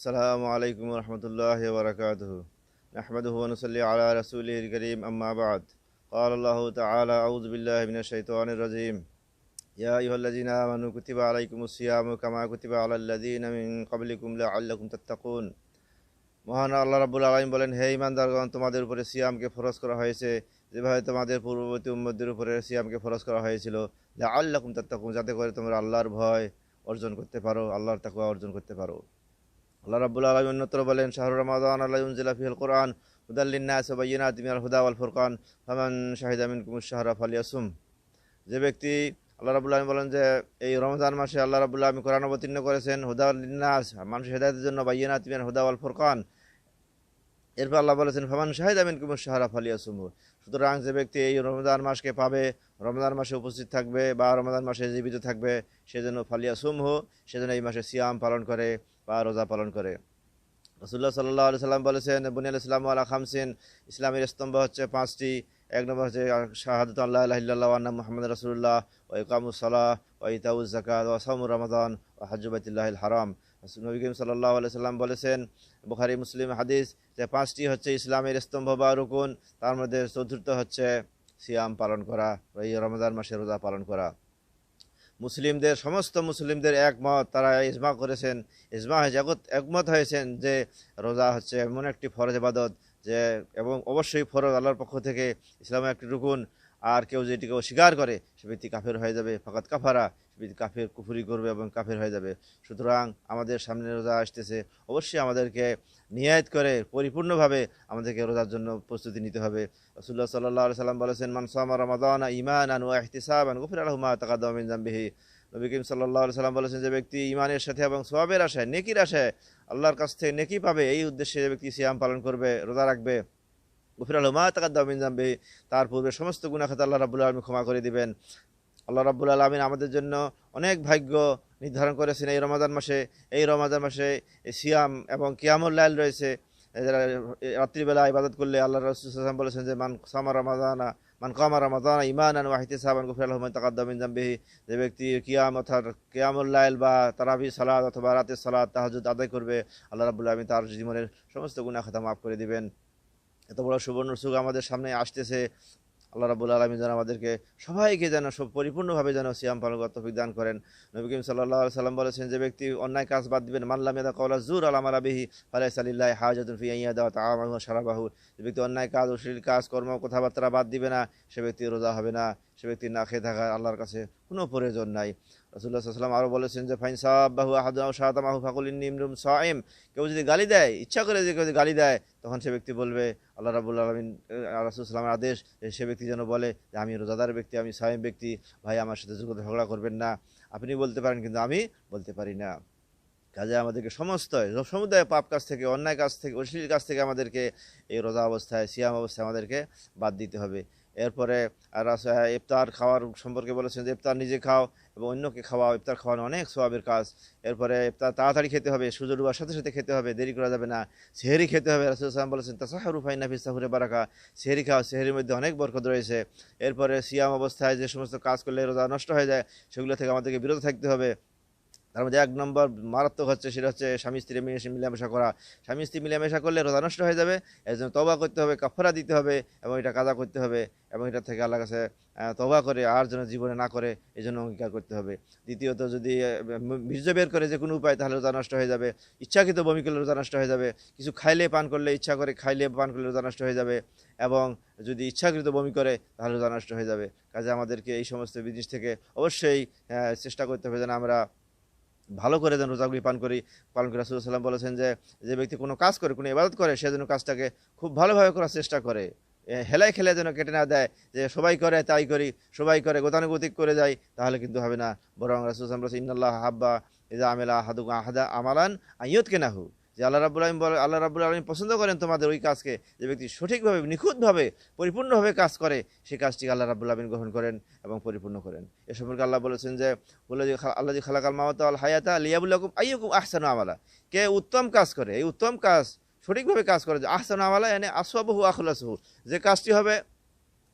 আসসালামু আলাইকুম রহমতুল্লাহি ওয়া বারাকাতুহু নাহমাদুহু ওয়া নুসাল্লি আলা রাসূলিল কারীম আম্মা বা'দ قال الله تعالى أعوذ بالله من الشيطان الرجيم يا أيها الذين آمنوا كتب عليكم الصيام كما كتب على الذين من قبلكم لعلكم تتقون। মহান আল্লাহ রাব্বুল আলামিন বলেন, হে ঈমানদারগণ, তোমাদের উপরে সিয়ামকে ফরজ করা হয়েছে যেভাবে তোমাদের পূর্ববর্তী উম্মতদের উপরে সিয়ামকে ফরজ করা হয়েছিল, লাআল্লাকুম তাত্তাকুন, যাতে করে তোমরা আল্লাহর ভয় অর্জন করতে পারো, আল্লাহর তাকওয়া অর্জন করতে পারো। আল্লাহ রাব্বুল আলামিন অন্যত্র বলেন, শাহরু রমাদান আল্লাযী উনজিলা ফীহিল কুরআন হুদাল লিন-নাস ওয়া বায়্যিনাতিন মিনাল হুদা ওয়াল ফুরকান ফামান শাহিদা মিনকুমুশ শাহরা ফালিয়াসুম। যে ব্যক্তি, আল্লাহ রাব্বুল আলামিন বলেন যে এই রমজান মাসে আল্লাহ রাব্বুল আলামিন কোরআন অবতীর্ণ করেছেন হুদাল লিন-নাস, মানুষের হেদায়েতের জন্য, বায়্যিনাতিন মিনাল হুদা ওয়াল ফুরকান। এরপর আল্লাহ বলেছেন ফামান শাহিদা মিনকুমুশ শাহরা ফালিয়াসুম। সুতরাং যে ব্যক্তি এই রমজান মাসকে পাবে, রমজান মাসে উপস্থিত থাকবে বা রমজান মাসে জীবিত থাকবে, সেজন্য ফালিয়াসুমহু, সেজন্য এই মাসে সিয়াম পালন করে বা রোজা পালন করে। রাসূলুল্লাহ সাল্লাল্লাহু আলাইহি সাল্লাম বলেছেন, বুনিয়াল ইসলামু আলা খামসিন, ইসলামের স্তম্ভ হচ্ছে পাঁচটি। এক নম্বর হচ্ছে শাহাদাতু আল্লা ইলাহা ইল্লাল্লাহ ওয়া আন্না মুহাম্মাদুর রাসূলুল্লাহ ওয়া ইকামুস সালাহ ওয়া ইতাউজ যাকাত ওয়া সাওমু রমাদান ওয়া হজ্জু বাইতুল্লাহিল হারাম। নবী করিম সাল্লাল্লাহু আলাইহি সাল্লাম বলেছেন, বুখারী মুসলিম হাদিস, যে পাঁচটি হচ্ছে ইসলামের স্তম্ভ বা রুকুন, তার মধ্যে চতুর্থ হচ্ছে সিয়াম পালন করা, এই রমজান মাসে রোজা পালন করা। সমস্ত মুসলিমদের একমত, তারা ইজমা করেছেন, একমত হয়েছেন যে রোজা হচ্ছে এমন একটি ফরজ ইবাদত যে, এবং অবশ্যই ফরজ আল্লাহর পক্ষ থেকে, ইসলামের একটি রুকুন। আর কেউ যেটিকে অস্বীকার করে সে ব্যক্তি কাফের হয়ে যাবে, ফাকাত কাফারা, সে ব্যক্তি কাফের কুফরি করবে এবং কাফের হয়ে যাবে। সুতরাং আমাদের সামনে রোজা আসতেছে, অবশ্যই আমাদেরকে নিয়াত করে পরিপূর্ণভাবে আমাদেরকে রোজার জন্য প্রস্তুতি নিতে হবে। রাসূলুল্লাহ সাল্লাল্লাহু আলাইহি সাল্লাম বলেছেন, মান সামা রমাদানা ঈমানান ওয়া ইহতিসাবান গুফিরা লাহু মা তাকাদ্দামা মিন যামবিহি। নবী করিম সাল্লাল্লাহু আলাইহি সাল্লাম বলেছেন, যে ব্যক্তি ঈমানের সাথে এবং সওয়াবের আশায়, নেকির আশায়, আল্লাহর কাছ থেকে নেকি পাবে, এই উদ্দেশ্যে যে ব্যক্তি সিয়াম পালন করবে, রোজা রাখবে, গুফিরা লাহু মা তাকাদ্দামা মিন যামবিহি, তার পূর্বে সমস্ত গুনাহ খাতা আল্লাহ রাব্বুল আলামিন ক্ষমা করে দিবেন। আল্লাহ রাব্বুল আলামিন আমাদের জন্য অনেক ভাগ্য নির্ধারণ করেছেন এই রমাদান মাসে। এই রমাদান মাসে সিয়াম এবং কিয়ামুল লাইল রয়েছে। রাত্রিবেলা ইবাদত করলে আল্লাহ রাসূল সাল্লাল্লাহু আলাইহি ওয়াসাল্লাম বলেছেন যে মান কামা রামাদানা ঈমানান ওয়া ইহতিসাবান গুফিরা লাহু মা তাকাদ্দামা মিন যামবিহি। যে ব্যক্তি কিয়াম অর্থাৎ কিয়ামুল লাইল বা তারাবি সালাত অথবা রাতের সালাত তাহাজ্জুদ আদায় করবে, আল্লাহ রাব্বুল আলামিন তার জীবনের সমস্ত গুনাহ খাতা মাফ করে দিবেন। এত বড় সুবর্ণ সুযোগ আমাদের সামনে আসতেছে। আল্লাহ রাব্বুল আলামিন যেন আমাদেরকে সবাইকে যেন পরিপূর্ণভাবে যেন সিয়াম পালন করার তৌফিক দান করেন। নবী করিম সাল্লাল্লাহু আলাইহি সাল্লাম বলেছেন, যে ব্যক্তি অন্যায় কাজ বাদ দিবেন, মান লাম ইয়াদা কাওলা যুর আল আমালা বিহি ফালাইসা লিল্লাহি হাজাতুন ফি আন ইয়াদা তাআমাহু ওয়া শারাবাহু। যে ব্যক্তি অন্যায় কাজ, অশ্লীল কাজ, কর্ম, কথাবার্তা বাদ দিবে না, সে ব্যক্তি রোজা হবে না, সে ব্যক্তি না খেয়ে থাকা আল্লাহর কাছে কোনো প্রয়োজন নাই। রাসূলুল্লাহ সাল্লাল্লাহু আলাইহি ওয়াসাল্লাম আরও বলেছেন যে, ফাইন সাবাহু আহাদুন আও শাতামাহু ফাকুল ইন্নী ইমরুন সাইম। কেউ যদি গালি দেয়, ইচ্ছা করে যে কেউ যদি গালি দেয়, তখন সে ব্যক্তি বলবে, আল্লাহ রাব্বুল আলামিন রাসূল সাল্লাল্লাহু আলাইহি ওয়াসাল্লামের আদেশ, সে ব্যক্তি যেন বলে যে আমি রোজাদার ব্যক্তি, আমি সাইম ব্যক্তি, ভাই আমার সাথে ঝগড়া করবেন না। আপনি বলতে পারেন কিন্তু আমি বলতে পারি না। কাজে আমাদেরকে সমুদায় পাপ কাজ থেকে, অন্যায় কাজ থেকে, অশ্লীল কাজ থেকে আমাদেরকে এই রোজা অবস্থায়, সিয়াম অবস্থায় আমাদেরকে বাদ দিতে হবে। এরপরে ইফতার খাওয়ার সম্পর্কে বলেছেন যে ইফতার নিজে খাও এবং অন্যকে খাওয়াও। ইফতার খাওয়ানো অনেক সওয়াবের কাজ। এরপরে ইফতার তাড়াতাড়ি খেতে হবে, সূর্য ডোবার সাথে সাথে খেতে হবে, দেরি করা যাবে না। সেহরি খেতে হবে, রাসূল সাল্লাল্লাহু আলাইহি ওয়াসাল্লাম বলেছেন, তাসাহহারু ফাইন্না ফিস সাহুরি বারাকা। সেহরি খাও, সেহরির মধ্যে অনেক বরকত রয়েছে। এরপরে সিয়াম অবস্থায় যে সমস্ত কাজ করলে রোজা নষ্ট হয়ে যায়, সেগুলো থেকে আমাদেরকে বিরত থাকতে হবে। তার মধ্যে এক নম্বর মারাত্মক হচ্ছে, সেটা হচ্ছে স্বামী স্ত্রী মিলামেশা করা। স্বামী স্ত্রী মিলামেশা করলে রোজা নষ্ট হয়ে যাবে। এর জন্য তওবা করতে হবে, কাফারা দিতে হবে এবং এটা কাজা করতে হবে এবং এটা থেকে আল্লাহর কাছে তওবা করে আর যেন জীবনে না করে এই জন্য অঙ্গীকার করতে হবে। দ্বিতীয়ত, যদি বীর্য বের করে যে কোনো উপায়, তাহলে রোজা নষ্ট হয়ে যাবে। ইচ্ছাকৃত বমি করলে রোজা নষ্ট হয়ে যাবে। কিছু খাইলে পান করলে, ইচ্ছা করে খাইলে পান করলে রোজা নষ্ট হয়ে যাবে। এবং যদি ইচ্ছাকৃত বমি করে তাহলে রোজা নষ্ট হয়ে যাবে। কাজে আমাদেরকে এই সমস্ত জিনিস থেকে অবশ্যই চেষ্টা করতে হবে যেন আমরা ভালো করে যেন রোজাগুলি পালন করি। রাসূলুল্লাহ সাল্লাল্লাহু আলাইহি ওয়াসাল্লাম বলেছেন যে, যে ব্যক্তি কোনো কাজ করে, কোনো ইবাদত করে, সে যেন কাজটাকে খুব ভালোভাবে করার চেষ্টা করে, হেলায় খেলে যেন কেটে না দেয়, যে সবাই করে তাই করি, সবাই করে গতানুগতিক করে যায়, তাহলে কিন্তু হবে না। বরং রাসূলুল্লাহ সাল্লাল্লাহু আলাইহি ওয়াসাল্লাম বলেছেন, ইন্নাল্লাহা হাব্বা ইযা আমিলা আহাদুকুম আমালান আইয়ুতকিনাহু। যে আল্লাহ রাব্বুল আলামিন পছন্দ করেন তোমাদের ওই কাজকে, যে ব্যক্তি সঠিকভাবে, নিখুঁতভাবে, পরিপূর্ণভাবে কাজ করে, সেই কাজটিকে আল্লাহ রাব্বুল আলামিন গ্রহণ করেন এবং পরিপূর্ণ করেন। এ সম্পর্কে আল্লাহ বলেছেন যে, আল্লাযী খালাকাল মাউতা ওয়াল হায়াতা লিয়াবলুয়াকুম আইয়ুকুম আহসানু আমালা। কে উত্তম কাজ করে, এই উত্তম কাজ সঠিকভাবে কাজ করে, যে আহসানু আমালা মানে আসওয়াবুহু আখলাসুহু, যে কাজটি হবে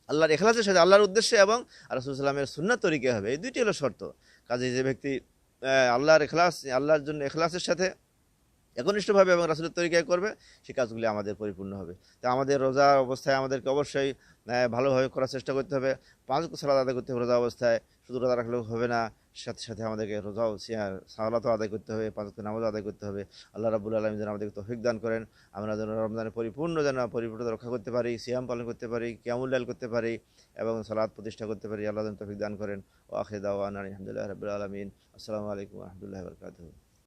আল্লাহর ইখলাসের সাথে, আল্লাহর উদ্দেশ্যে এবং রাসূল সাল্লাল্লাহু আলাইহি ওয়াসাল্লামের সুন্নাত তরিকায় হবে। এই দুইটি হলো শর্ত। কাজে যে ব্যক্তি আল্লাহর জন্য ইখলাসের সাথে একনিষ্ঠভাবে এবং রাসূলের তরিকায় করবে, সেই কাজগুলি আমাদের পরিপূর্ণ হবে। তো আমাদের রোজা অবস্থায় আমাদেরকে অবশ্যই ভালোভাবে করার চেষ্টা করতে হবে। ৫ ওয়াক্ত সালাত আদায় করতে হবে রোজা অবস্থায়, শুধু রোজা রাখলেও হবে না, সাথে সাথে আমাদেরকে রোজাও সালাতও আদায় করতে হবে, ৫ ওয়াক্ত নামাজও আদায় করতে হবে। আল্লাহ রাব্বুল আলামিন যেন আমাদেরকে তৌফিক দান করেন, আমরা যেন রমজানের পরিপূর্ণতা রক্ষা করতে পারি, সিয়াম পালন করতে পারি, কিয়ামুল লাইল করতে পারি এবং সালাত প্রতিষ্ঠা করতে পারি। আল্লাহ যেন তৌফিক দান করেন। ওয়া আখিরু দাওয়ানা আলহামদুলিল্লাহি রাব্বিল আলামিন। আসসালামু আলাইকুম ওয়া রাহমাতুল্লাহি ওয়া বারাকাতুহু।